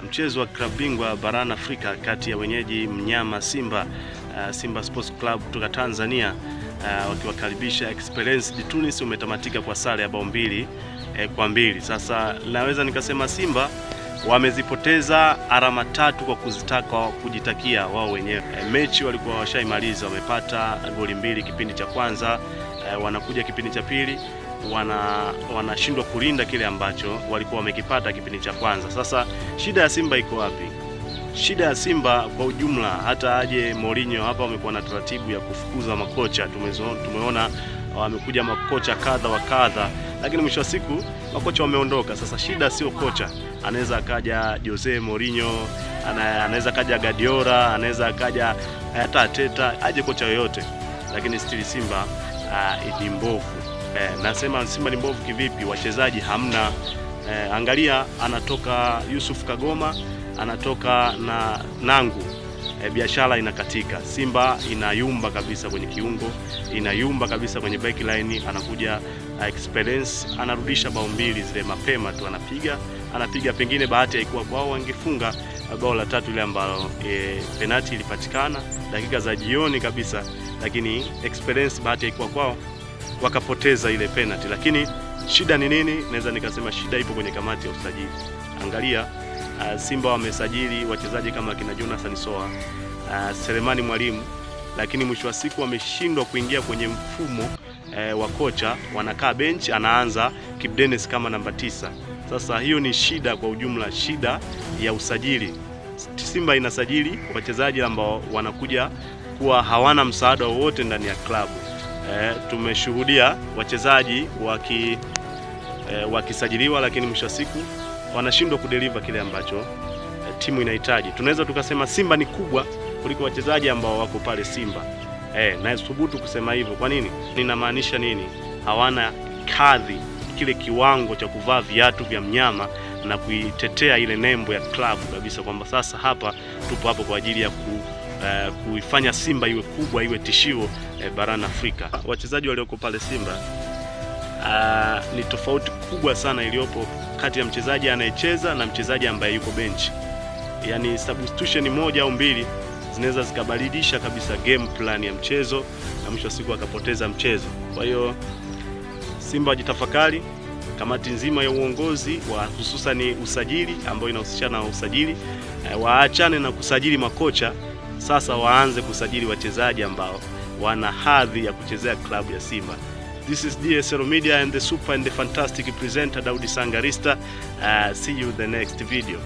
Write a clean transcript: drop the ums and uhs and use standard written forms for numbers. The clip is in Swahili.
mchezo wa klabu bingwa barani Afrika kati ya wenyeji mnyama Simba, Simba Sports Club kutoka Tanzania wakiwakaribisha Esperance de Tunis umetamatika kwa sare ya bao 2-2. Sasa naweza nikasema Simba wamezipoteza alama 3 kwa kujitakia wao wenyewe. Mechi walikuwa washaimaliza, wamepata goli 2 kipindi cha kwanza, wanakuja kipindi cha pili wanashindwa kulinda kile ambacho walikuwa wamekipata kipindi cha kwanza. Sasa shida ya Simba iko wapi? Shida ya Simba kwa ujumla, hata aje Mourinho hapa wamekuwa na taratibu ya kufukuza makocha. Tumeona wamekuja makocha kadha wa kadha, lakini mwisho wa siku makocha wameondoka. Sasa shida sio kocha, anaweza akaja Jose Mourinho, anaweza akaja Guardiola, anaweza akaja hata Arteta, aje kocha yoyote, lakini still Simba ni mbovu. Nasema Simba ni mbovu kivipi? Wachezaji hamna. Angalia, anatoka Yusuf Kagoma, anatoka na Nangu, biashara inakatika. Simba inayumba kabisa kwenye kiungo, inayumba kabisa kwenye backline. Anakuja Experience, anarudisha bao 2 zile mapema tu, anapiga pengine bahati haikuwa kwao, wangefunga bao la 3 ile ambalo penalty ilipatikana dakika za jioni kabisa, lakini Experience bahati haikuwa kwao, wakapoteza ile penalty. Lakini shida ni nini? Naweza nikasema shida ipo kwenye kamati ya usajili. Angalia, Simba wamesajili wachezaji kama kina Jonathan Soa, Selemani Mwalimu, lakini mwisho wa siku wameshindwa kuingia kwenye mfumo wa kocha. Wanakaa bench, anaanza Kibu Denis kama namba 9. Sasa hiyo ni shida kwa ujumla, shida ya usajili. Simba inasajili wachezaji ambao wanakuja kuwa hawana msaada wowote ndani ya klabu. Tumeshuhudia wachezaji wakisajiliwa, lakini mwisho wa siku wanashindwa kudeliver kile ambacho timu inahitaji. Tunaweza tukasema Simba ni kubwa kuliko wachezaji ambao wako pale Simba. Na thubutu kusema hivyo. Kwa nini? Ninamaanisha nini? Hawana kadhi, kile kiwango cha kuvaa viatu vya mnyama na kuitetea ile nembo ya klabu kabisa, kwamba sasa hapa tupo hapo kwa ajili ya kuifanya Simba iwe kubwa, iwe tishio barani Afrika. Wachezaji walioko pale Simba ni tofauti kubwa sana iliyopo kati ya mchezaji anayecheza na mchezaji ambaye yuko bench. Yaani substitution moja au mbili zinaweza zikabadilisha kabisa game plan ya mchezo na mwisho wa siku akapoteza mchezo. Kwa hiyo Simba wajitafakari, kamati nzima ya uongozi wa hususan usajili ambayo inahusishana na usajili, waachane na kusajili makocha. Sasa waanze kusajili wachezaji ambao wana hadhi ya kuchezea klabu ya Simba. This is DSL Media and the super and the fantastic presenter Daudi Sangarista. See you in the next video.